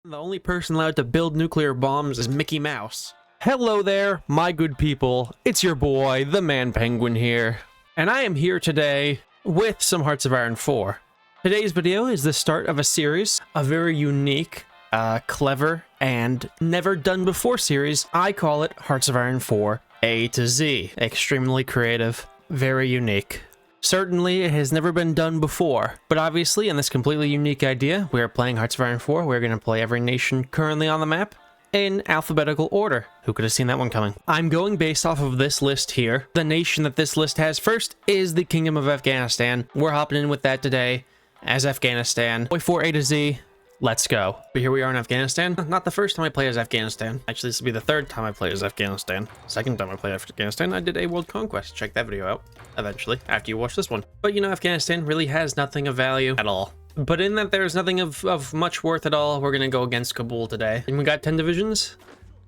The only person allowed to build nuclear bombs is Mickey Mouse. Hello there, my good people. It's your boy, the Man Penguin here. And I am here today with some Hearts of Iron 4. Today's video is the start of a series, a very unique, clever, and never done before series. I call it Hearts of Iron 4 A to Z. Extremely creative, very unique. Certainly, it has never been done before, but obviously in this completely unique idea, we are playing Hearts of Iron 4. We're going to play every nation currently on the map in alphabetical order. Who could have seen that one coming? I'm going based off of this list here. The nation that this list has first is the Kingdom of Afghanistan. We're hopping in with that today as Afghanistan. HOI4 A to Z. Let's go. But here we are in Afghanistan. Not the first time I play as Afghanistan. Actually, this will be the third time I play as Afghanistan. Second time I played Afghanistan, I did a World Conquest. Check that video out eventually after you watch this one. But you know, Afghanistan really has nothing of value at all. But in that there's nothing of much worth at all, we're going to go against Kabul today. And we got 10 divisions.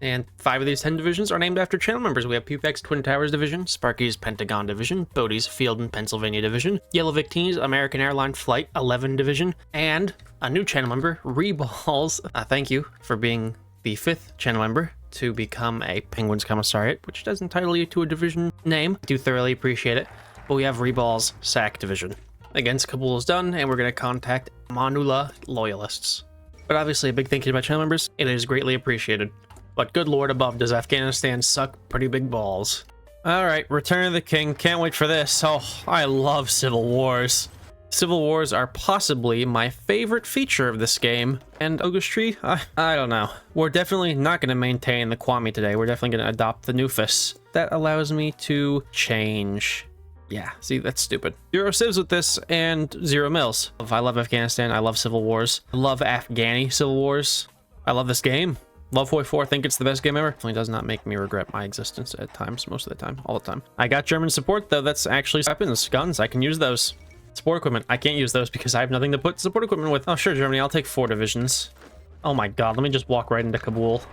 And 5 of these 10 divisions are named after channel members. We have Pupek's Twin Towers Division, Sparky's Pentagon Division, Bodie's Field and Pennsylvania Division, Yellow Victine's American Airline Flight 11 Division, and a new channel member, Reballs. Thank you for being the 5th channel member to become a Penguins Commissariat, which does entitle you to a division name. I do thoroughly appreciate it. But we have Reballs SAC Division. Against Kabul is done, and we're going to contact Manula loyalists. But obviously a big thank you to my channel members. It is greatly appreciated. But good lord above, does Afghanistan suck pretty big balls. Alright, Return of the King. Can't wait for this. Oh, I love Civil Wars. Civil Wars are possibly my favorite feature of this game. And August Tree? I don't know. We're definitely not going to maintain the Kwame today. We're definitely going to adopt the Nufus. That allows me to change. Yeah, see, that's stupid. 0 civs with this and 0 mils. I love Afghanistan. I love Civil Wars. I love Afghani Civil Wars. I love this game. Love HOI4, think it's the best game ever. It does not make me regret my existence at times, most of the time, all the time. I got German support though, that's actually weapons, guns, I can use those. Support equipment, I can't use those because I have nothing to put support equipment with. Oh sure, Germany, I'll take 4 divisions. Oh my god, let me just walk right into Kabul.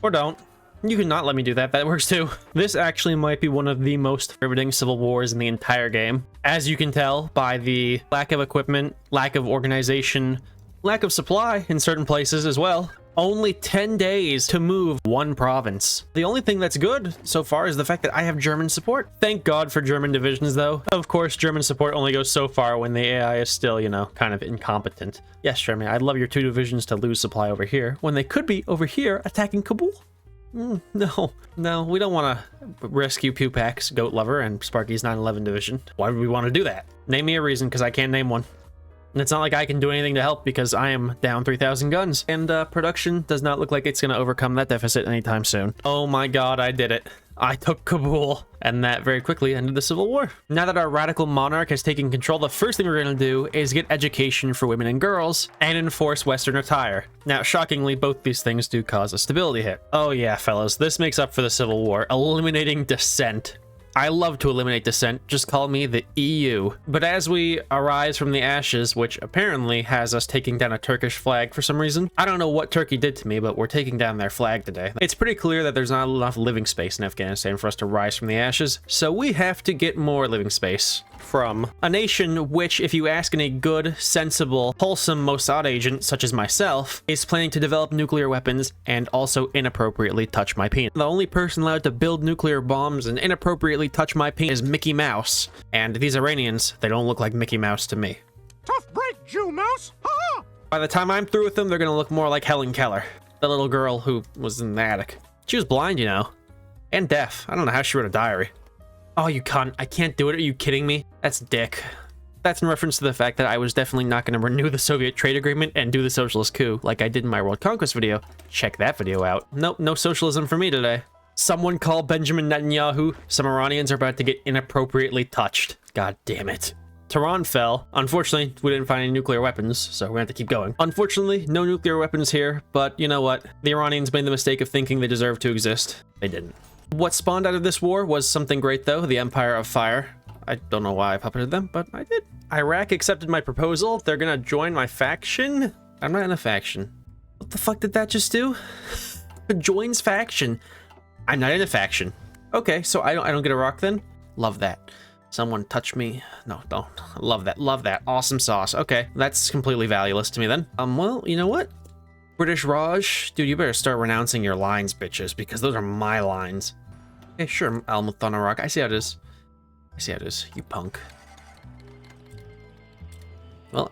Or don't. You can not let me do that, that works too. This actually might be one of the most riveting civil wars in the entire game. As you can tell by the lack of equipment, lack of organization, lack of supply in certain places as well. Only 10 days to move 1 province. The only thing that's good so far is the fact that I have German support. Thank God for German divisions though. Of course, German support only goes so far when the AI is still, you know, kind of incompetent. Yes, Germany, I'd love your 2 divisions to lose supply over here when they could be over here attacking Kabul. No, we don't want to rescue Pupek's Goat Lover and Sparky's 911 division. Why would we want to do that? Name me a reason, because I can't name one. And it's not like I can do anything to help because I am down 3,000 guns. And production does not look like it's going to overcome that deficit anytime soon. Oh my god, I did it. I took Kabul. And that very quickly ended the Civil War. Now that our radical monarch has taken control, the first thing we're going to do is get education for women and girls and enforce Western attire. Now, shockingly, both these things do cause a stability hit. Oh yeah, fellas, this makes up for the Civil War. Eliminating dissent. I love to eliminate dissent, just call me the EU. But as we arise from the ashes, which apparently has us taking down a Turkish flag for some reason, I don't know what Turkey did to me, but we're taking down their flag today. It's pretty clear that there's not enough living space in Afghanistan for us to rise from the ashes, so we have to get more living space from a nation which, if you ask any good, sensible, wholesome Mossad agent, such as myself, is planning to develop nuclear weapons and also inappropriately touch my penis. The only person allowed to build nuclear bombs and inappropriately touch my penis is Mickey Mouse. And these Iranians, they don't look like Mickey Mouse to me. Tough break, Jew Mouse! Ha-ha! By the time I'm through with them, they're gonna look more like Helen Keller, the little girl who was in the attic. She was blind, you know, and deaf. I don't know how she wrote a diary. Oh, you cunt. I can't do it. Are you kidding me? That's dick. That's in reference to the fact that I was definitely not going to renew the Soviet trade agreement and do the socialist coup like I did in my World Conquest video. Check that video out. Nope, no socialism for me today. Someone call Benjamin Netanyahu. Some Iranians are about to get inappropriately touched. God damn it. Tehran fell. Unfortunately, we didn't find any nuclear weapons, so we're gonna have to keep going. Unfortunately, no nuclear weapons here, but you know what? The Iranians made the mistake of thinking they deserved to exist. They didn't. What spawned out of this war was something great though, the Empire of Fire. I don't know why I puppeted them, but I did. Iraq accepted my proposal. They're gonna join my faction. I'm not in a faction. What the fuck did that just do? Joins faction. I'm not in a faction. Okay, so I don't get a rock then? Love that. Someone touch me. No, don't. Love that. Love that. Awesome sauce. Okay, that's completely valueless to me then. Well, you know what? British Raj? Dude, you better start renouncing your lines, bitches, because those are my lines. Okay, sure, Almuthana. I see how it is. I see how it is, you punk. Well,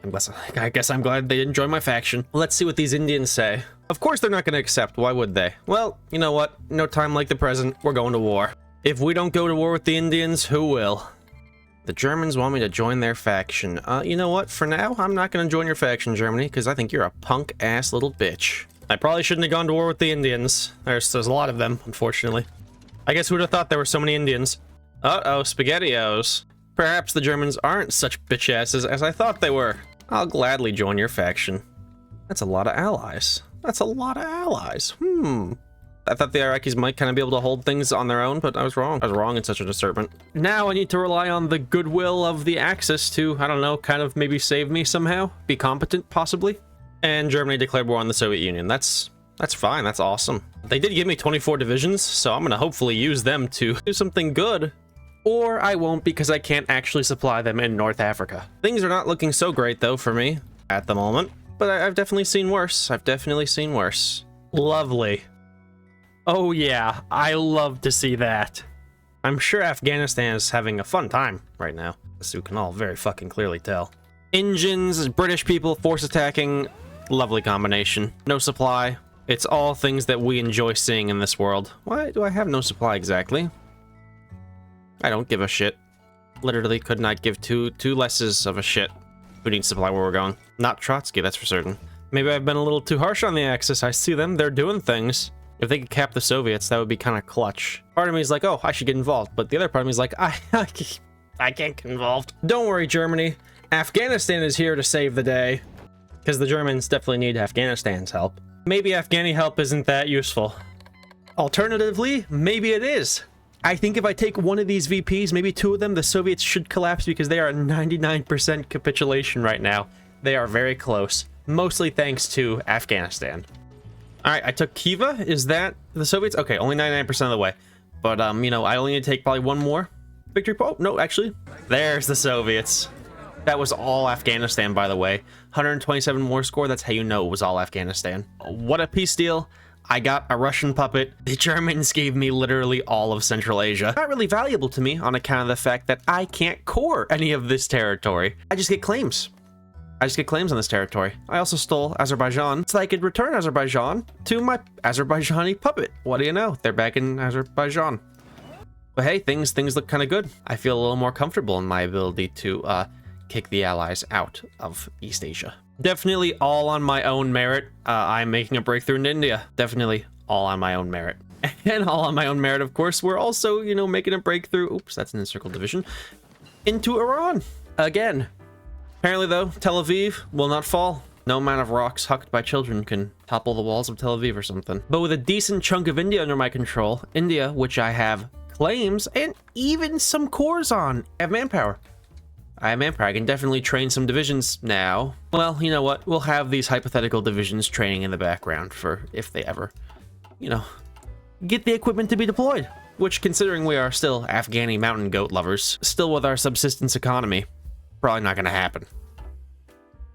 I guess I'm glad they didn't join my faction. Let's see what these Indians say. Of course they're not going to accept. Why would they? Well, you know what? No time like the present. We're going to war. If we don't go to war with the Indians, who will? The Germans want me to join their faction. You know what? For now, I'm not going to join your faction, Germany, because I think you're a punk-ass little bitch. I probably shouldn't have gone to war with the Indians. There's a lot of them, unfortunately. I guess who would have thought there were so many Indians? Uh-oh, SpaghettiOs. Perhaps the Germans aren't such bitch-asses as I thought they were. I'll gladly join your faction. That's a lot of allies. That's a lot of allies. I thought the Iraqis might kind of be able to hold things on their own, but I was wrong. I was wrong in such an assertion. Now I need to rely on the goodwill of the Axis to, I don't know, kind of maybe save me somehow? Be competent, possibly? And Germany declared war on the Soviet Union. That's fine. That's awesome. They did give me 24 divisions, so I'm going to hopefully use them to do something good. Or I won't because I can't actually supply them in North Africa. Things are not looking so great, though, for me at the moment. But I've definitely seen worse. I've definitely seen worse. Lovely. Oh yeah, I love to see that. I'm sure Afghanistan is having a fun time right now, as you can all very fucking clearly tell. Engines, British people, force attacking, lovely combination. No supply. It's all things that we enjoy seeing in this world. Why do I have no supply exactly? I don't give a shit. Literally could not give two lesses of a shit. Who needs supply where we're going? Not Trotsky, that's for certain. Maybe I've been a little too harsh on the Axis. I see them, they're doing things. If they could cap the Soviets, that would be kind of clutch. Part of me is like, oh, I should get involved. But the other part of me is like, I can't get involved. Don't worry, Germany. Afghanistan is here to save the day. Because the Germans definitely need Afghanistan's help. Maybe Afghani help isn't that useful. Alternatively, maybe it is. I think if I take one of these VPs, maybe two of them, the Soviets should collapse because they are at 99% capitulation right now. They are very close. Mostly thanks to Afghanistan. Alright, I took Khiva. Is that the Soviets? Okay, only 99% of the way. But, you know, I only need to take probably one more victory. Oh, no, actually. There's the Soviets. That was all Afghanistan, by the way. 127 more score. That's how you know it was all Afghanistan. What a peace deal. I got a Russian puppet. The Germans gave me literally all of Central Asia. Not really valuable to me on account of the fact that I can't core any of this territory. I just get claims. I just get claims on this territory. I also stole Azerbaijan so I could return Azerbaijan to my Azerbaijani puppet. What do you know? They're back in Azerbaijan. But hey, things look kind of good. I feel a little more comfortable in my ability to kick the allies out of East Asia. Definitely all on my own merit. I'm making a breakthrough in India. Definitely all on my own merit. And all on my own merit, of course, we're also, you know, making a breakthrough. Oops, that's an encircled division. Into Iran. Again. Apparently, though, Tel Aviv will not fall. No amount of rocks hucked by children can topple the walls of Tel Aviv or something. But with a decent chunk of India under my control, India, which I have claims and even some cores on, I have manpower. I have manpower. I can definitely train some divisions now. Well, you know what? We'll have these hypothetical divisions training in the background for if they ever, you know, get the equipment to be deployed. Which, considering we are still Afghani mountain goat lovers, still with our subsistence economy, probably not going to happen.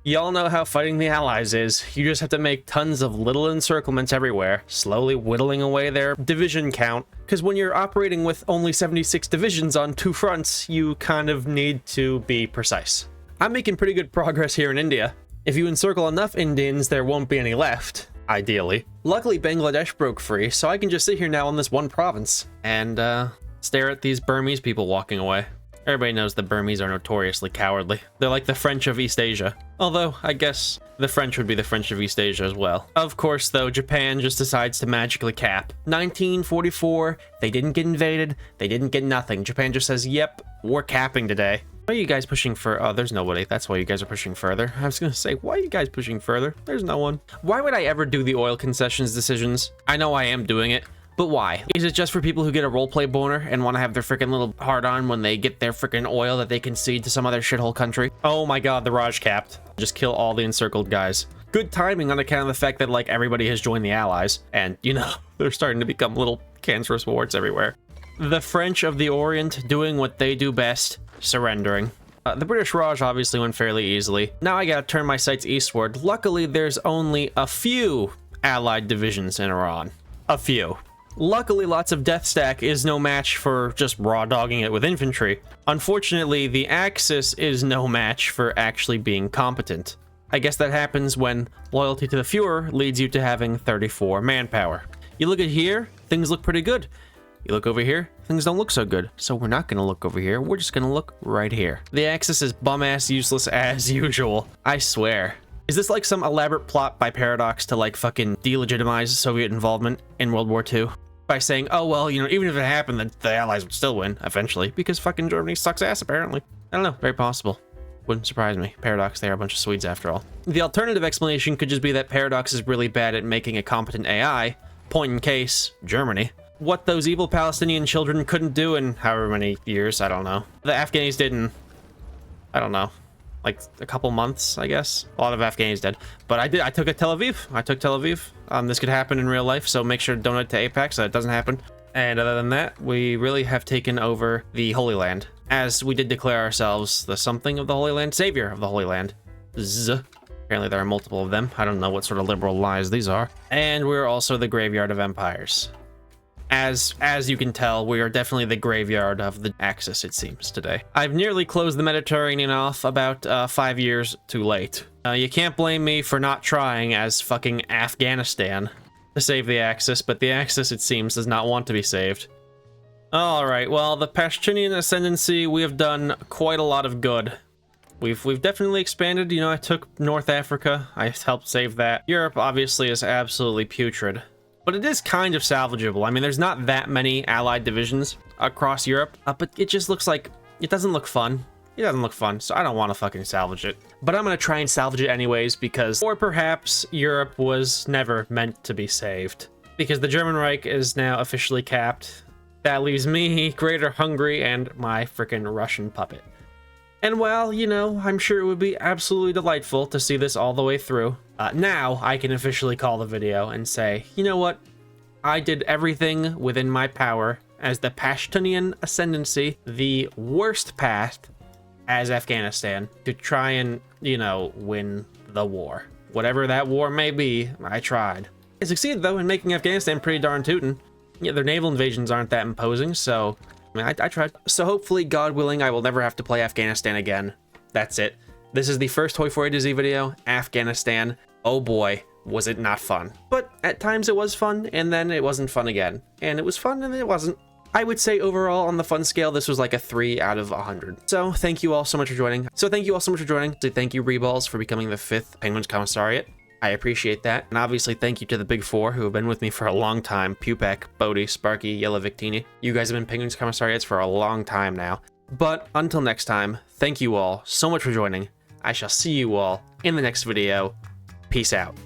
Y'all know how fighting the allies is. You just have to make tons of little encirclements everywhere, slowly whittling away their division count. Because when you're operating with only 76 divisions on two fronts, you kind of need to be precise. I'm making pretty good progress here in India. If you encircle enough Indians, there won't be any left, ideally. Luckily, Bangladesh broke free, so I can just sit here now in this one province and stare at these Burmese people walking away. Everybody knows the Burmese are notoriously cowardly. They're like the French of East Asia. Although, I guess the French would be the French of East Asia as well. Of course, though, Japan just decides to magically cap. 1944, they didn't get invaded, they didn't get nothing. Japan just says, yep, we're capping today. Why are you guys pushing for... Oh, there's nobody. That's why you guys are pushing further. I was gonna say, why are you guys pushing further? There's no one. Why would I ever do the oil concessions decisions? I know I am doing it. But why? Is it just for people who get a roleplay boner and want to have their freaking little hard-on when they get their freaking oil that they concede to some other shithole country? Oh my god, the Raj capped. Just kill all the encircled guys. Good timing on account of the fact that, like, everybody has joined the Allies. And, you know, they're starting to become little cancerous warts everywhere. The French of the Orient doing what they do best, surrendering. The British Raj obviously went fairly easily. Now I gotta turn my sights eastward. Luckily, there's only a few Allied divisions in Iran. A few. Luckily, lots of death stack is no match for just raw dogging it with infantry. Unfortunately, the Axis is no match for actually being competent. I guess that happens when loyalty to the Fuhrer leads you to having 34 manpower. You look at here, things look pretty good. You look over here, things don't look so good. So we're not gonna look over here, we're just gonna look right here. The Axis is bum-ass useless as usual. I swear. Is this like some elaborate plot by Paradox to like fucking delegitimize Soviet involvement in World War II? By saying, oh well, you know, even if it happened, the Allies would still win, eventually, because fucking Germany sucks ass, apparently. I don't know, very possible. Wouldn't surprise me. Paradox, they are a bunch of Swedes after all. The alternative explanation could just be that Paradox is really bad at making a competent AI. Point in case, Germany. What those evil Palestinian children couldn't do in however many years, I don't know. The Afghanis did in, I don't know, like a couple months, I guess. A lot of Afghanis did. But I took Tel Aviv. I took Tel Aviv. This could happen in real life, so make sure to donate to APAC so that doesn't happen. And other than that, we really have taken over the Holy Land, as we did declare ourselves the something of the Holy Land, savior of the Holy Land. Apparently there are multiple of them. I don't know what sort of liberal lies these are. And we're also the graveyard of empires. As you can tell, we are definitely the graveyard of the Axis, it seems, today. I've nearly closed the Mediterranean off about 5 years too late. You can't blame me for not trying as fucking Afghanistan to save the Axis, but the Axis, it seems, does not want to be saved. Alright, well, the Pashtunian Ascendancy, we have done quite a lot of good. We've definitely expanded. You know, I took North Africa. I helped save that. Europe, obviously, is absolutely putrid. But it is kind of salvageable. I mean, there's not that many Allied divisions across Europe, but it just looks like it doesn't look fun. It doesn't look fun, so I don't want to fucking salvage it. But I'm gonna try and salvage it anyways because, or perhaps Europe was never meant to be saved. Because the German Reich is now officially capped. That leaves me, Greater Hungary, and my frickin' Russian puppet. And well, you know, I'm sure it would be absolutely delightful to see this all the way through. Now I can officially call the video and say, you know what? I did everything within my power as the Pashtunian Ascendancy, the worst path as Afghanistan, to try and, you know, win the war. Whatever that war may be, I tried. I succeeded, though, in making Afghanistan pretty darn tootin'. Yeah, their naval invasions aren't that imposing, so I mean, I tried. So hopefully, God willing, I will never have to play Afghanistan again. That's it. This is the first HOI4 A-Z video, Afghanistan. Oh boy, was it not fun. But at times it was fun, and then it wasn't fun again. And it was fun, and then it wasn't. I would say overall, on the fun scale, this was like a 3 out of 100. So thank you all so much for joining. So thank you Reballs for becoming the 5th Penguins Commissariat. I appreciate that. And obviously, thank you to the big 4 who have been with me for a long time. Pupek, Bodhi, Sparky, Yellow Victini. You guys have been Penguins Commissariats for a long time now. But until next time, thank you all so much for joining. I shall see you all in the next video. Peace out.